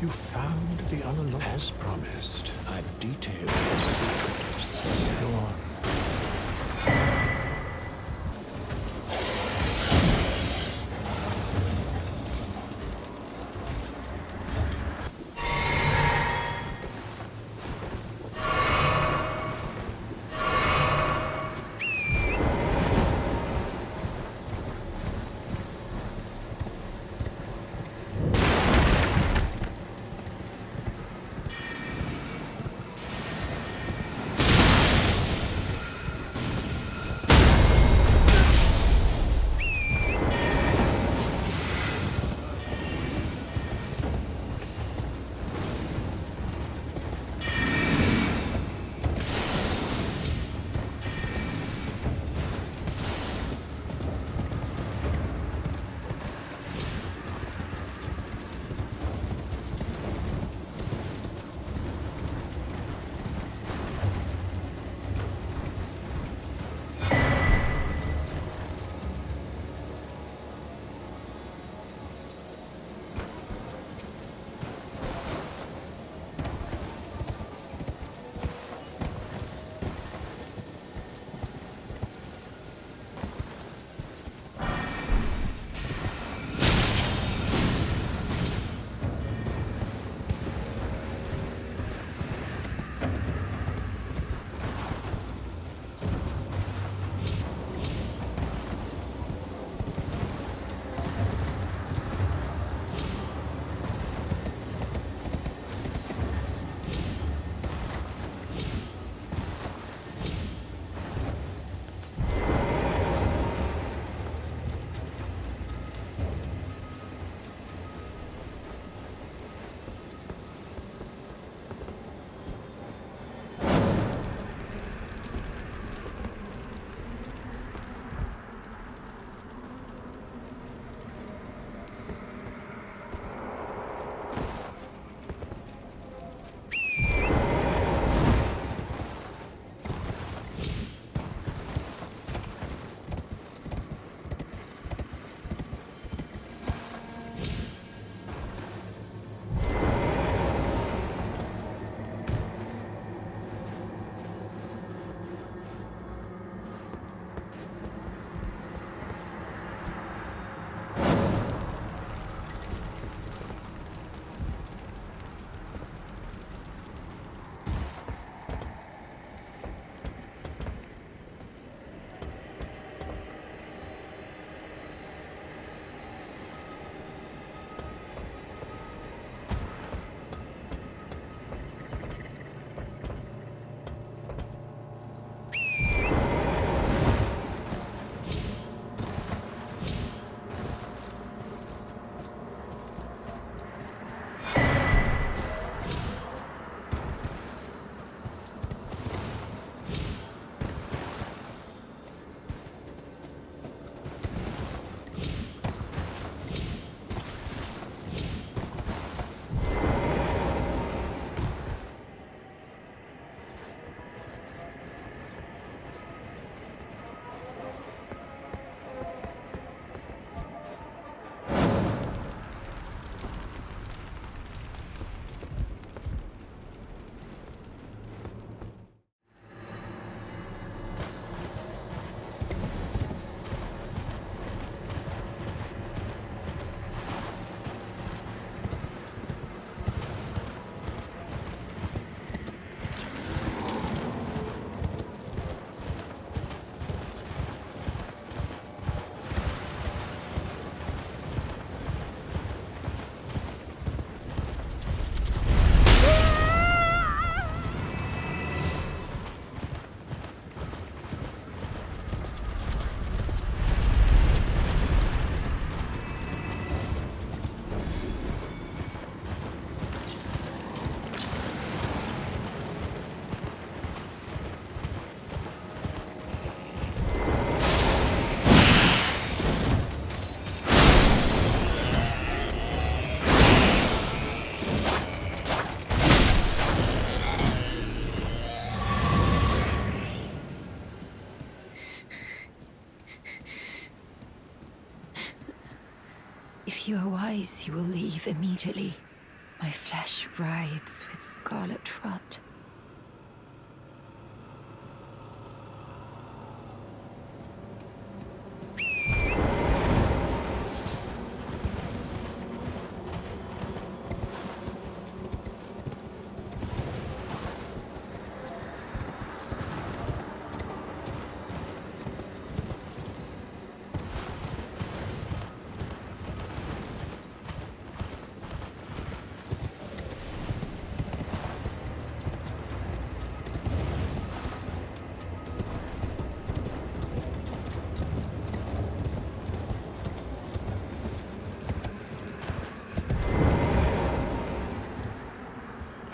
You found the unlocked as promised. I've detailed the secret of sleep. Go on. If you are wise, you will leave immediately. My flesh writhes with scarlet rot.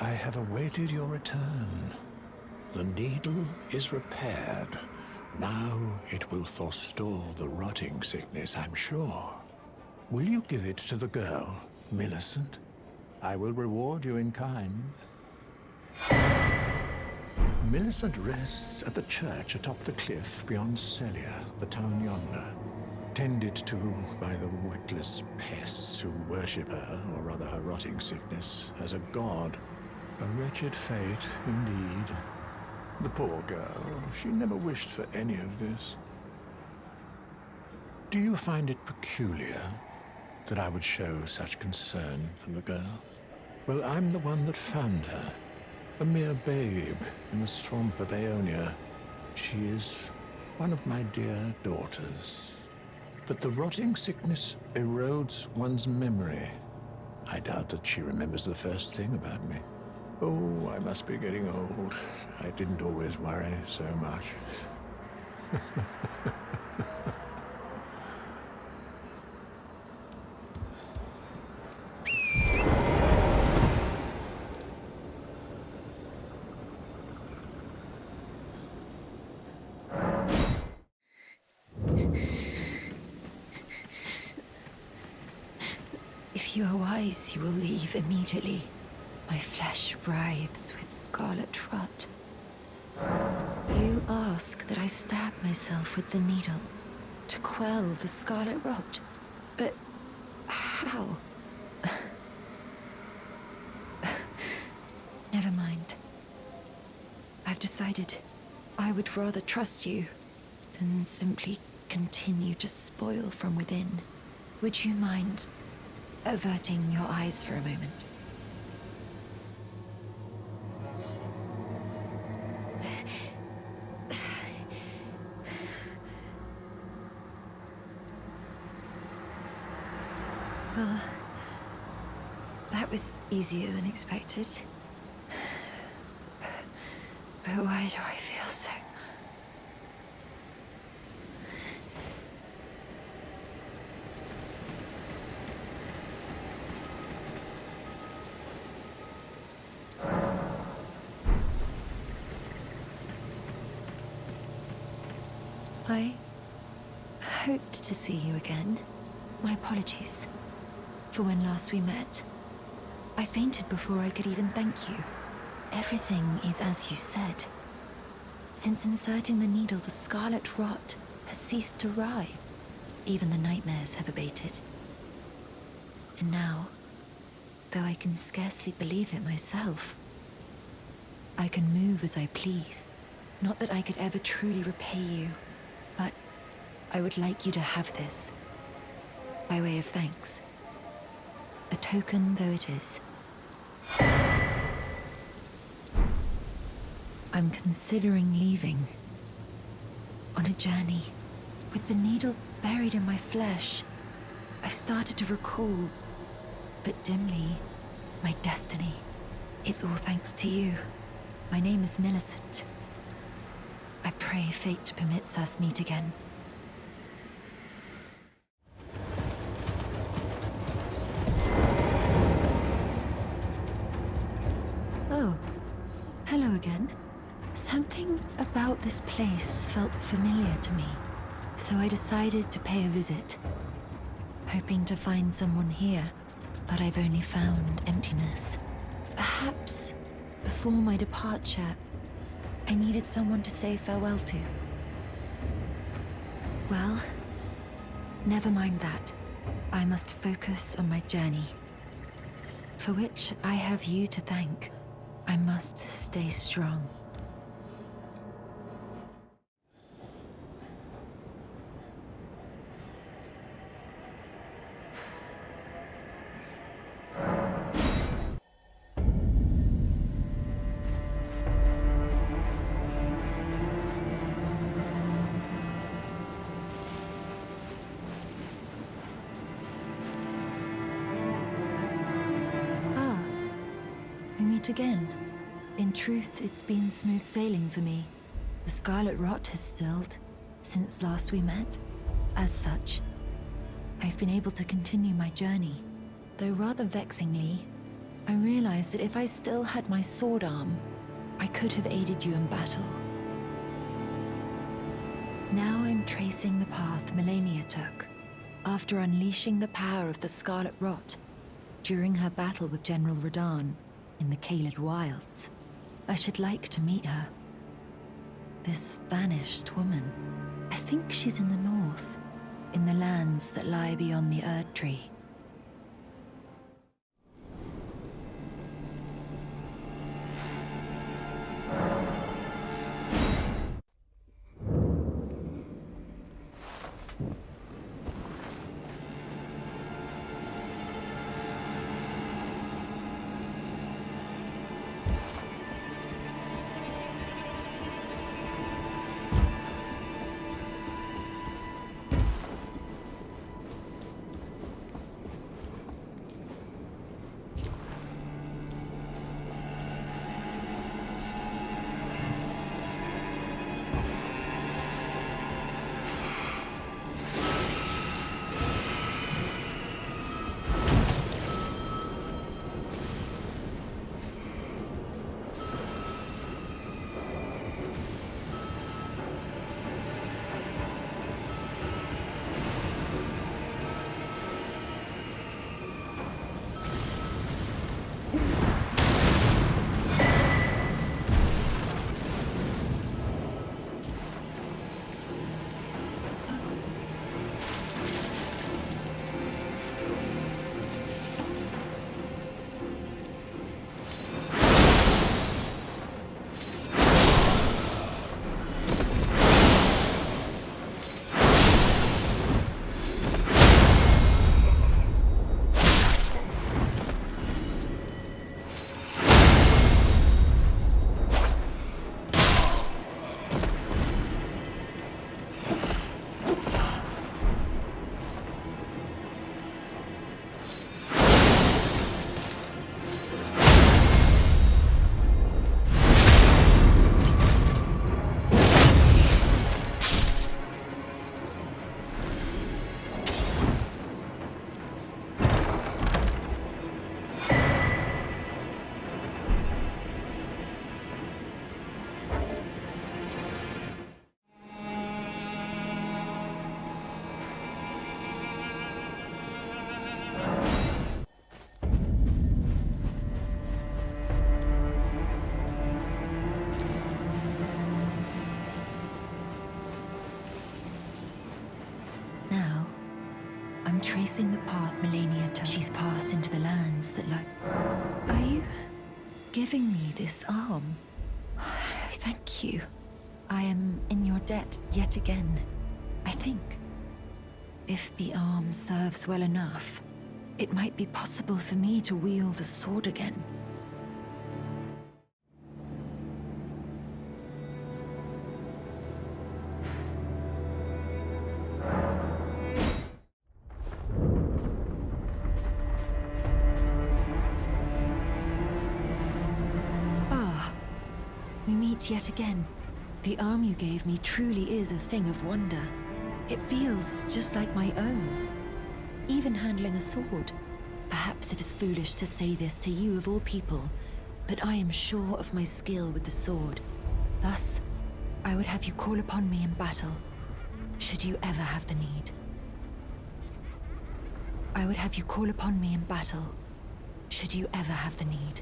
I have awaited your return. The needle is repaired. Now it will forestall the rotting sickness, I'm sure. Will you give it to the girl, Millicent? I will reward you in kind. Millicent rests at the church atop the cliff beyond Celia, the town yonder, tended to by the witless pests who worship her, or rather her rotting sickness, as a god. A wretched fate, indeed. The poor girl, she never wished for any of this. Do you find it peculiar that I would show such concern for the girl? Well, I'm the one that found her. A mere babe in the swamp of Aeonia. She is one of my dear daughters. But the rotting sickness erodes one's memory. I doubt that she remembers the first thing about me. Oh, I must be getting old. I didn't always worry so much. If you are wise, you will leave immediately. My flesh writhes with scarlet rot. You ask that I stab myself with the needle to quell the scarlet rot. But how? Never mind. I've decided I would rather trust you than simply continue to spoil from within. Would you mind averting your eyes for a moment? Well, that was easier than expected. But why do I feel so? I hoped to see you again. My apologies for when last we met. I fainted before I could even thank you. Everything is as you said. Since inserting the needle, the scarlet rot has ceased to writhe. Even the nightmares have abated. And now, though I can scarcely believe it myself, I can move as I please. Not that I could ever truly repay you, but I would like you to have this, by way of thanks. A token though it is. I'm considering leaving. On a journey. With the needle buried in my flesh, I've started to recall, but dimly, my destiny. It's all thanks to you. My name is Millicent. I pray fate permits us meet again. Oh, hello again. Something about this place felt familiar to me, so I decided to pay a visit. Hoping to find someone here, but I've only found emptiness. Perhaps, before my departure, I needed someone to say farewell to. Well, never mind that. I must focus on my journey. for which I have you to thank. I must stay strong. Again. In truth, it's been smooth sailing for me. The scarlet rot has stilled since last we met. As such, I've been able to continue my journey. Though rather vexingly, I realized that if I still had my sword arm, I could have aided you in battle. Now I'm tracing the path Melania took, after unleashing the power of the scarlet rot during her battle with General Radahn in the Caelid Wilds. I should like to meet her. This vanished woman. I think she's in the north, in the lands that lie beyond the Erd Tree. Tracing the path Melania took. She's passed into the lands that lie. Are you giving me this arm? Thank you. I am in your debt yet again. I think if the arm serves well enough, it might be possible for me to wield a sword again. Yet again, the arm you gave me truly is a thing of wonder. It feels just like my own. Even handling a sword. Perhaps it is foolish to say this to you of all people, but I am sure of my skill with the sword. Thus, I would have you call upon me in battle, should you ever have the need. I would have you call upon me in battle, should you ever have the need.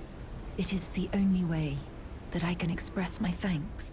It is the only way that I can express my thanks